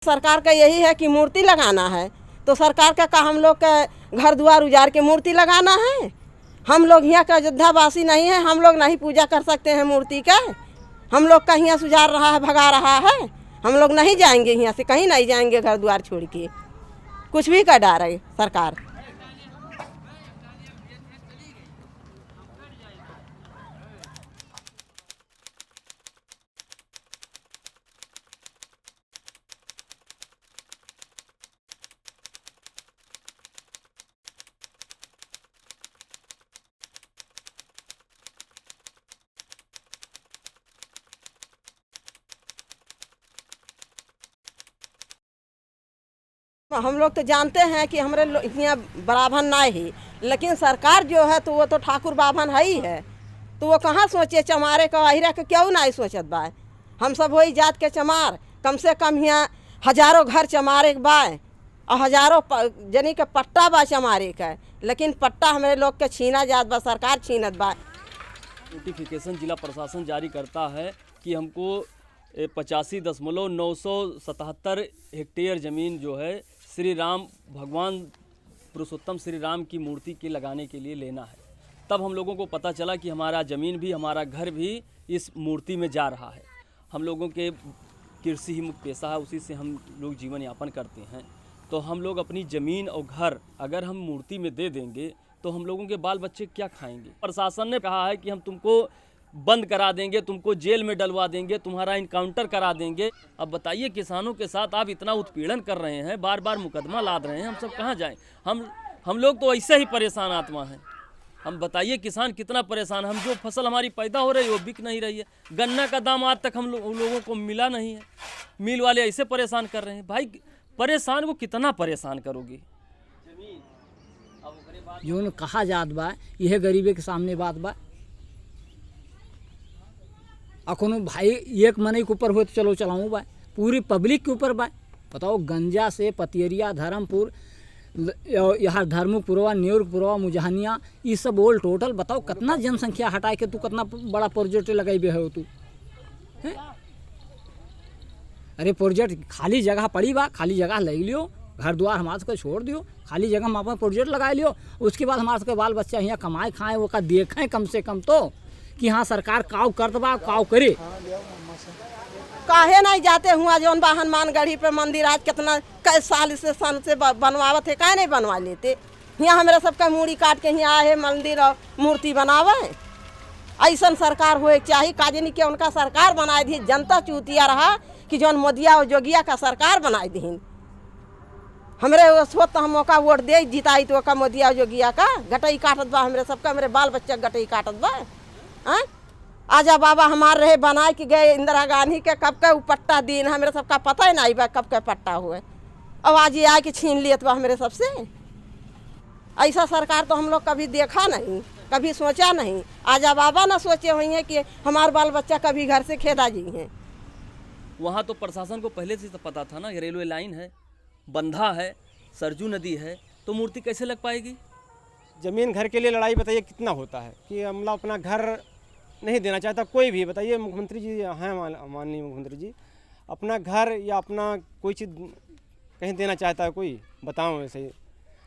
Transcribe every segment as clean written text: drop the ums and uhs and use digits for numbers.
सरकार का यही है कि मूर्ति लगाना है, तो सरकार का हम लोग का घर द्वार उजाड़ के मूर्ति लगाना है। हम लोग यहाँ का अयोध्या वासी नहीं है, हम लोग नहीं पूजा कर सकते हैं मूर्ति का। हम लोग का यहाँ सुझार रहा है, भगा रहा है। हम लोग नहीं जाएंगे, यहाँ से कहीं नहीं जाएंगे घर द्वार छोड़ के। कुछ भी कर डाल रही सरकार। हम लोग तो जानते हैं कि हमारे यहाँ बराभन नहीं है, लेकिन सरकार जो है तो वो तो ठाकुर बाभन है ही है, तो वो कहाँ सोचे चमारे का अहिरा के क्यों नहीं सोचत बा। हम सब वही जात के चमार, कम से कम यहाँ हजारों घर चमारे के बा और हजारों जनी के पट्टा बा चमारे का, लेकिन पट्टा हमारे लोग के छीना जात बा, सरकार छीनत बा। नोटिफिकेशन जिला प्रशासन जारी करता है कि हमको 85,977 हेक्टेयर ज़मीन जो है श्री राम भगवान पुरुषोत्तम श्री राम की मूर्ति के लगाने के लिए लेना है। तब हम लोगों को पता चला कि हमारा ज़मीन भी, हमारा घर भी इस मूर्ति में जा रहा है। हम लोगों के कृषि ही मुख्य पेशा है, उसी से हम लोग जीवन यापन करते हैं। तो हम लोग अपनी ज़मीन और घर अगर हम मूर्ति में दे देंगे तो हम लोगों के बाल बच्चे क्या खाएंगे। प्रशासन ने कहा है कि हम तुमको बंद करा देंगे, तुमको जेल में डलवा देंगे, तुम्हारा इनकाउंटर करा देंगे। अब बताइए, किसानों के साथ आप इतना उत्पीड़न कर रहे हैं, बार बार मुकदमा लाद रहे हैं, हम सब कहाँ जाएं। हम लोग तो ऐसे ही परेशान आत्मा हैं। हम बताइए किसान कितना परेशान। हम जो फसल हमारी पैदा हो रही है वो बिक नहीं रही है। गन्ना का दाम आज तक हम लोगों को मिला नहीं है। मिल वाले ऐसे परेशान कर रहे हैं। भाई परेशान को कितना परेशान करोगे। जो कहा जात बा यह गरीबी के सामने बात बा। अखनो भाई एक मने के ऊपर हो तो चलो चलाऊँ बा, पूरी पब्लिक के ऊपर बा। बताओ, गंजा से पतियरिया, धर्मपुर, यहाँ धर्मपुरवा, न्यूरपुरवा, मुजहनिया, ये सब ओल टोटल बताओ कितना जनसंख्या हटाए के तू कितना बड़ा प्रोजेक्ट लगाई हो तू है? अरे प्रोजेक्ट खाली जगह पड़ी बा, खाली जगह ले लियो, घर द्वार हमारे सबको छोड़ दियो, खाली जगह में अपना प्रोजेक्ट लगा लियो। उसके बाद हमारे सबके बाल बच्चा यहाँ कमाए खाएँ, वो का देखें कम से कम तो कि हाँ सरकार काव करत बा, काव करे। काहे नहीं जाते हुआ जौन बा हनुमानगढ़ी पे मंदिर आज कितना कई साल से सन से बनवावत है, काहे नहीं बनवा लेते। यहाँ हमारे सबका मूड़ी काट के यहाँ आए मंदिर और मूर्ति बनावे। ऐसा सरकार होए चाहिए, काजनी के उनका सरकार बनाए दी। जनता चूतिया रहा कि जौन मोदिया और जोगिया का सरकार बनाए दी। हमरे स्वत हम मौका वोट दे जिताई तो का मोदिया जोगिया का गटई काटत बा, हमरे सबका मेरे बाल बच्चा गटई काटत बा। हाँ, आजा बाबा हमारे रहे बनाए कि गए इंदिरा गांधी के कब का पट्टा दिन, हमारे सबका पता ही नहीं बा कब का पट्टा हुए। अब आज ये आए कि छीन लियत बा हमारे सबसे। ऐसा सरकार तो हम लोग कभी देखा नहीं, कभी सोचा नहीं। आजा बाबा ना सोचे हुई हैं कि हमारे बाल बच्चा कभी घर से खेदा जी हैं। वहाँ तो प्रशासन को पहले से तो पता था ना, रेलवे लाइन है, बंधा है, सरजू नदी है, तो मूर्ति कैसे लग पाएगी। ज़मीन घर के लिए लड़ाई बताइए कितना होता है कि हमला अपना घर नहीं देना चाहता कोई भी। बताइए मुख्यमंत्री जी हैं, माननीय मुख्यमंत्री जी, अपना घर या अपना कोई चीज़ कहीं देना चाहता है कोई, बताओ ऐसे ही।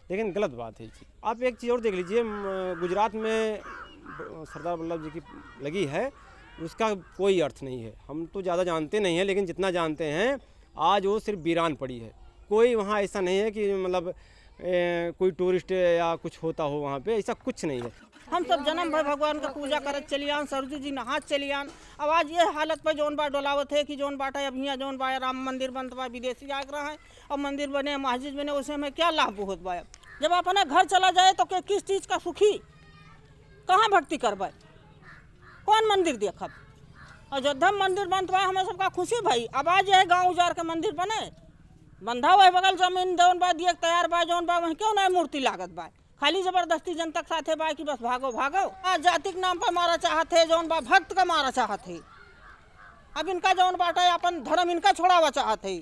लेकिन गलत बात है। आप एक चीज़ और देख लीजिए, गुजरात में सरदार वल्लभ जी की लगी है, उसका कोई अर्थ नहीं है। हम तो ज़्यादा जानते नहीं हैं, लेकिन जितना जानते हैं आज वो सिर्फ वीरान पड़ी है। कोई वहाँ ऐसा नहीं है कि मतलब कोई टूरिस्ट या कुछ होता हो वहाँ पे, ऐसा कुछ नहीं है। हम सब जन्म भर भगवान का पूजा करत चलियान, सरजू जी नहात चलियान। अब आज ये हालत पर जौन बा डोलावत है कि जौन बाटा अब यहाँ जौन बा राम मंदिर बनत बा, विदेशी आगरा है और मंदिर बने, मस्जिद बने, उसे में क्या लाभ बहुत बा। जब अपना घर चला जाए तो किस चीज़ का सुखी, कहाँ भक्ति करबे, कौन मंदिर देखब। अयोध्या मंदिर बनत बा, हमें सबका खुशी भाई। अब आज ये गाँव उजाड़ के मंदिर बने, बंधा हुआ बगल जमीन जौन बा दिए तैयार बा, जौन बा वहीं क्यों नहीं मूर्ति लागत बा। खाली जबरदस्ती जनता के साथे बा कि बस भागो भागो। जाति के नाम पर मारा चाहत है, जौन बा भक्त का मारा चाहत है। अब इनका जौन बाटा अपन धर्म इनका छोड़ावा चाहत है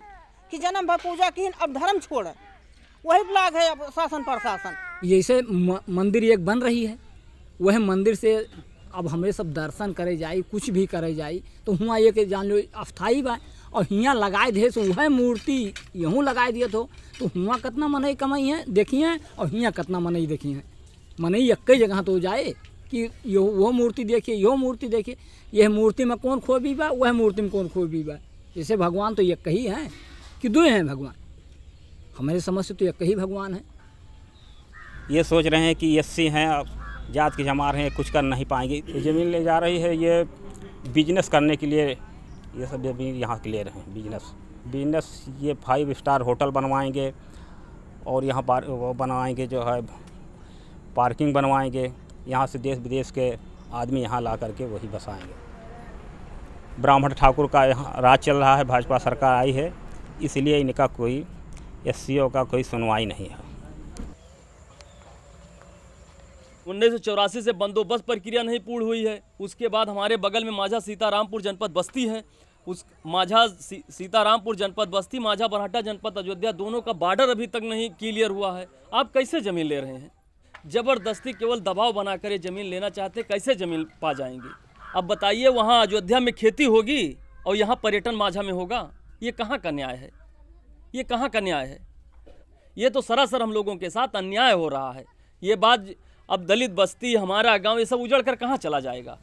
कि जन्म भर पूजा की, अब धर्म छोड़। वही ब्लाग है अब शासन प्रशासन। जैसे मंदिर एक बन रही है, वह मंदिर से अब हमें सब दर्शन करे जाए, कुछ भी करे जाए तो हुआ ये कि जान लो अस्थाई बा। और हियाँ लगाए दे तो वह मूर्ति यहूँ लगाए दिए तो हुआ कितना मनई कमाई है देखी है और हियाँ कितना मनई देखी है। मनई एक जगह तो जाए कि यो वो मूर्ति देखिए यो मूर्ति देखिए, यह मूर्ति में कौन खूबी बा वह मूर्ति में कौन खूबी बा। जैसे भगवान तो एक ही हैं कि दो हैं भगवान, हमारे समझ से तो एक ही भगवान है। ये सोच रहे हैं कि एससी हैं जात के जमार हैं कुछ कर नहीं पाएंगे। ये ज़मीन ले जा रही है ये बिजनेस करने के लिए, ये सब ज़मीन यहाँ के ले रहे हैं बिजनेस। ये 5 स्टार होटल बनवाएंगे और यहाँ पर वो बनवाएंगे जो है पार्किंग बनवाएंगे। यहाँ से देश विदेश के आदमी यहाँ ला करके वही बसाएंगे। ब्राह्मण ठाकुर का यहाँ राज चल रहा है, भाजपा सरकार आई है, इसलिए इनका कोई एससीओ का कोई सुनवाई नहीं है। 1984 से बंदोबस्त प्रक्रिया नहीं पूर्ण हुई है। उसके बाद हमारे बगल में माझा सीतारामपुर जनपद बस्ती है, उस माझा सीतारामपुर जनपद बस्ती, माझा बरहट्टा जनपद अयोध्या, दोनों का बॉर्डर अभी तक नहीं क्लियर हुआ है। आप कैसे ज़मीन ले रहे हैं? ज़बरदस्ती केवल दबाव बनाकर ये ज़मीन लेना चाहते, कैसे ज़मीन पा जाएंगे? अब बताइए, वहाँ अयोध्या में खेती होगी और यहाँ पर्यटन माझा में होगा? ये कहाँ का न्याय है? ये कहाँ का न्याय है? ये तो सरासर हम लोगों के साथ अन्याय हो रहा है। ये बात अब दलित बस्ती, हमारा गांव, ये सब उजड़ कर कहाँ चला जाएगा?